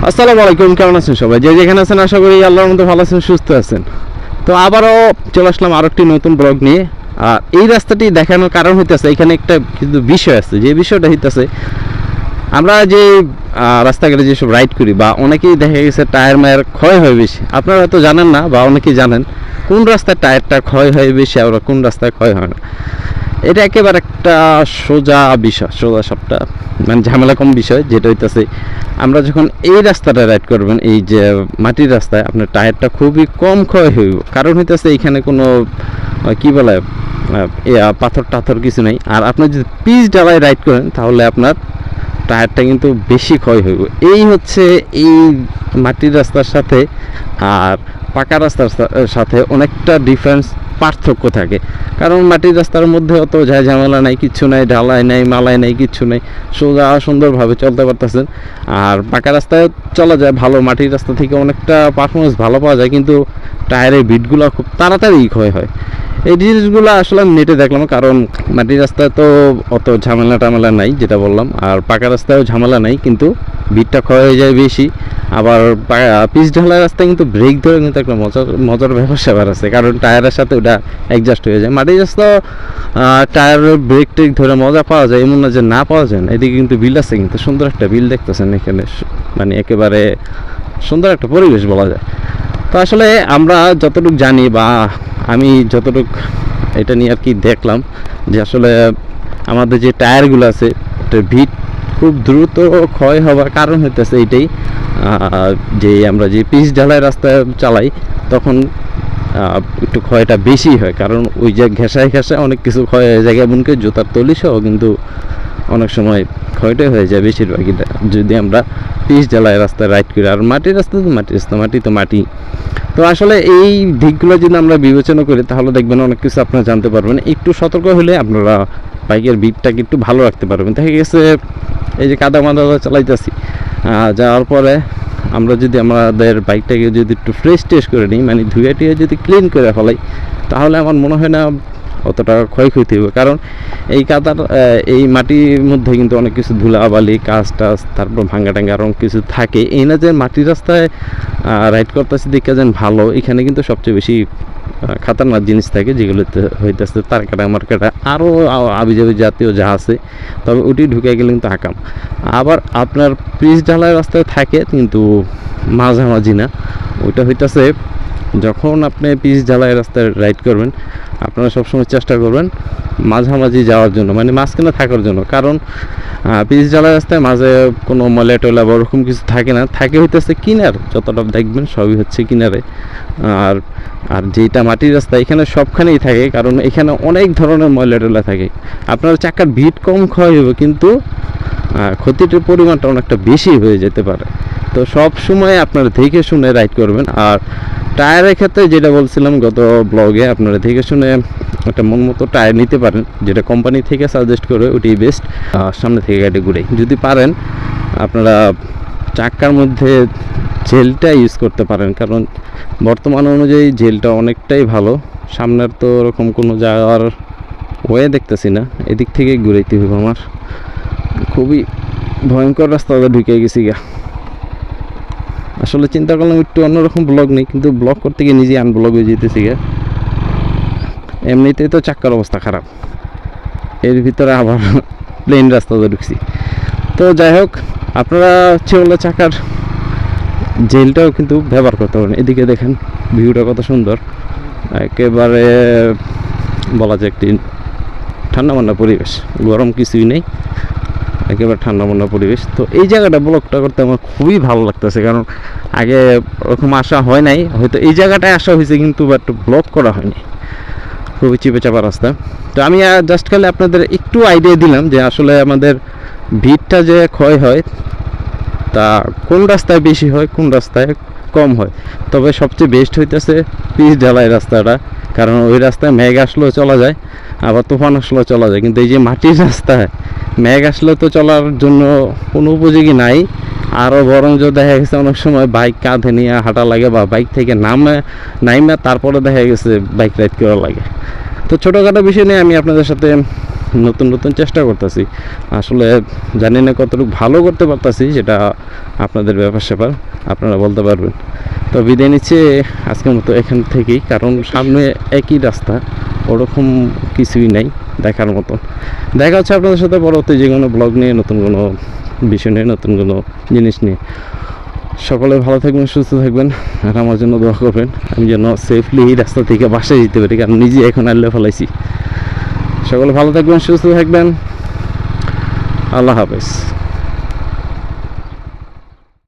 আসসালামু আলাইকুম, কেমন আছেন সবাই? যে যেখানে আছেন আশা করি আল্লাহর মধ্যে ভালো আছেন, সুস্থ আছেন। তো আবারও চলে আসলাম আরও একটি নতুন ব্লগ নিয়ে। আর এই রাস্তাটি দেখানোর কারণ হইতেছে এখানে একটা কিন্তু বিষয় আছে, যে বিষয়টা হইতেছে আমরা যে রাস্তাঘাটে যেসব রাইড করি বা অনেকেই দেখা গেছে টায়ার মায়ের ক্ষয় হয় বেশি। আপনারা হয়তো জানেন না বা অনেকেই জানেন কোন রাস্তায় টায়ারটা ক্ষয় হয় বেশি আর কোন রাস্তায় ক্ষয় হয় না। এটা একেবারে একটা সোজা বিষয়, সোজা সবটা মানে ঝামেলা কম বিষয়। যেটা হইতেছে আমরা যখন এই রাস্তাটা রাইড করবেন, এই যে মাটির রাস্তায়, আপনার টায়ারটা খুবই কম ক্ষয় হইব। কারণ হইতেছে এইখানে কোনো কি বলে পাথর টাথর কিছু নেই। আর আপনি যদি পিচ ডালায় রাইড করেন তাহলে আপনার টায়ারটা কিন্তু বেশি ক্ষয় হইব। এই হচ্ছে এই মাটির রাস্তার সাথে আর পাকা রাস্তার সাথে অনেকটা ডিফারেন্স, পার্থক্য থাকে। কারণ মাটির রাস্তার মধ্যে অত ঝামেলা নাই, কিচ্ছু নাই, ঢালাই নাই, মালাই নাই, কিচ্ছু নেই, সোজা সুন্দরভাবে চলতে পারতেছেন। আর পাকা রাস্তায় চলা যায় ভালো, মাটির রাস্তা থেকে অনেকটা পারফরমেন্স ভালো পাওয়া যায়, কিন্তু টায়ারের বিটগুলো খুব তাড়াতাড়ি ক্ষয় হয়। এই জিনিসগুলো আসলে আমি নেটে দেখলাম, কারণ মাটির রাস্তায় তো অত ঝামেলা টামেলা নাই যেটা বললাম, আর পাকা রাস্তায়ও ঝামেলা নাই, কিন্তু বিটটা ক্ষয় হয়ে যায় বেশি। আবার পিচ ঢালাই রাস্তায় কিন্তু ব্রেক ধরে কিন্তু একটা মজার ব্যাপার স্যাপার আছে, কারণ টায়ারের সাথে ওটা অ্যাডজাস্ট হয়ে যায়। মাটির রাস্তা টায়ারের ব্রেক টেক ধরে মজা পাওয়া যায়, এমন না যে না পাওয়া যায় না। এদিকে কিন্তু বিল আছে, কিন্তু সুন্দর একটা বিল দেখতেছেন এখানে, মানে একেবারে সুন্দর একটা পরিবেশ বলা যায়। তো আসলে আমরা যতটুকু জানি বা আমি যতটুকু এটা নিয়ে আর কি দেখলাম, যে আসলে আমাদের যে টায়ারগুলো আছে এটা ভিট খুব দ্রুত ক্ষয় হওয়ার কারণ হইতেছে এইটাই, যে আমরা যে পিচ ঢালাই রাস্তায় চালাই তখন একটু ক্ষয়টা বেশি হয়। কারণ ওই যে ঘেঁষায় ঘেঁষায় অনেক কিছু ক্ষয় হয়ে যায়, এমনকি জুতার তলি সহ কিন্তু অনেক সময় ক্ষয়টাই হয়ে যায় বেশিরভাগইটা যদি আমরা পিচ ঢালাই রাস্তায় রাইড করি। আর মাটির রাস্তা তো মাটির রাস্তা, মাটি তো মাটি। তো আসলে এই দিকগুলো যদি আমরা বিবেচনা করি তাহলে দেখবেন অনেক কিছু আপনারা জানতে পারবেন। একটু সতর্ক হলে আপনারা বাইকের বিটটাকে একটু ভালো রাখতে পারবেন। দেখা গেছে এই যে কাদা মাদা চালাইতেছি, যাওয়ার পরে আমরা যদি আমাদের বাইকটাকে যদি একটু ফ্রেশ টেস্ট করে নিই, মানে ধুয়ে টুয়ে যদি ক্লিন করে ফেলাই, তাহলে আমার মনে হয় না অতটা ক্ষয়ক্ষতি হবে। কারণ এই কাদার এই মাটির মধ্যে কিন্তু অনেক কিছু ধুলাবালি, কাজ টাজ, তারপর ভাঙ্গা টাঙ্গা আরও কিছু থাকে। এই না যে মাটির রাস্তায় রাইড করতেছি দেখে যেন ভালো, এখানে কিন্তু সবচেয়ে বেশি খাতারনাক জিনিস থাকে, যেগুলো হইতেছে তার কাটা আমার কাটা আরও আবিজাবি জাতীয় যা আছে, তবে ওটি ঢুকে গেলে কিন্তু আকাম। আবার আপনার পিচ ঢালাই রাস্তায় থাকে কিন্তু মাঝামাঝি না, ওইটা হইতেছে যখন আপনি পিচ ঢালাই রাস্তায় রাইড করবেন আপনারা সবসময় চেষ্টা করবেন মাঝামাঝি যাওয়ার জন্য, মানে মাঝখানে থাকার জন্য। কারণ পিচ ঢালাই রাস্তায় মাঝে কোনো ময়লা টয়লা বা ওরকম কিছু থাকে না, থাকে হইতেছে কিনার, যতটা দেখবেন সবই হচ্ছে কিনারে। আর আর যেটা মাটির রাস্তা এখানে সবখানেই থাকে, কারণ এখানে অনেক ধরনের ময়লা টয়লা থাকে। আপনার চাকার ভিট কম ক্ষয় হবে, কিন্তু ক্ষতির পরিমাণটা অনেকটা বেশি হয়ে যেতে পারে। তো সব সময় আপনারা দেখে শুনে রাইড করবেন। আর টায়ারের ক্ষেত্রে যেটা বলছিলাম গত ব্লগে, আপনারা দেখে শুনে একটা মন মতো টায়ার নিতে পারেন, যেটা কোম্পানি থেকে সাজেস্ট করে ওটাই বেস্ট। সামনে থেকে গাড়ি ঘুরে যদি পারেন আপনারা চাকার মধ্যে জেলটা ইউজ করতে পারেন, কারণ বর্তমান অনুযায়ী জেলটা অনেকটাই ভালো। সামনের তো ওরকম কোনো যাওয়ার ওয়ে দেখতেছি না, এদিক থেকে ঘুরাইতে হবে আমার। খুবই ভয়ঙ্কর রাস্তাটা ঢুকে গেছি গা। আসলে চিন্তা করলাম একটু অন্যরকম ব্লগ নেই, কিন্তু ব্লগ করতে গিয়ে নিজেই আনব্লগ হয়ে যেতেছি গা। এমনিতেই তো চাক্কার অবস্থা খারাপ, এর ভিতরে আবার প্লেন রাস্তাতে ঢুকছি। তো যাই হোক, আপনারা হচ্ছে বলে চাকার জেলটাও কিন্তু ব্যবহার করতে পারেন। এদিকে দেখেন ভিউটা কত সুন্দর, একেবারে বলা যায় একটি ঠান্ডা মান্ডা পরিবেশ, গরম কিছুই নেই, একেবারে ঠান্ডা মান্ডা পরিবেশ। তো এই জায়গাটা ব্লগটা করতে আমার খুবই ভালো লাগতেছে, কারণ আগে ওরকম আসা হয় নাই, হয়তো এই জায়গাটায় আসা হয়েছে কিন্তু বাট ব্লগ করা হয়নি, খুবই চিপে চাপা রাস্তা। তো আমি জাস্ট খালি আপনাদের একটু আইডিয়া দিলাম যে আসলে আমাদের ভিড়টা যে ক্ষয় হয় তা কোন রাস্তায় বেশি হয়, কোন রাস্তায় কম হয়। তবে সবচেয়ে বেস্ট হইতেছে পিচ ঢালাই রাস্তাটা, কারণ ওই রাস্তায় মেঘ আসলেও চলা যায়, আবার তুফান আসলেও চলা যায়। কিন্তু এই যে মাটির রাস্তায় মেঘ আসলে তো চলার জন্য কোনো উপযোগী নাই, আরও বরং যে দেখা গেছে অনেক সময় বাইক কাঁধে নিয়ে হাঁটা লাগে, বা বাইক থেকে নাইমে তারপরে দেখা গেছে বাইক রাইড করা লাগে। তো ছোটোখাটো বিষয় নিয়ে আমি আপনাদের সাথে নতুন নতুন চেষ্টা করতেছি। আসলে জানি না কতটুকু ভালো করতে পারতাছি, সেটা আপনাদের ব্যাপার স্যাপার, আপনারা বলতে পারবেন। তো বিদায় নিচ্ছে আজকের মতো এখান থেকেই, কারণ সামনে একই রাস্তা, ওরকম কিছুই নাই দেখার মতন। দেখা হচ্ছে আপনাদের সাথে পরবর্তী যে কোনো ব্লগ নিয়ে, নতুন কোনো বিষয় নিয়ে, নতুন কোনো জিনিস নিয়ে। সকলে ভালো থাকবেন, সুস্থ থাকবেন, আর আমার জন্য দোয়া করবেন আমি যেন সেফলি এই রাস্তা থেকে বাসায় যেতে পারি, কারণ নিজে এখন আল্লে ফেলাইছি। সকলে ভালো থাকবেন, সুস্থ থাকবেন, আল্লাহ হাফেজ।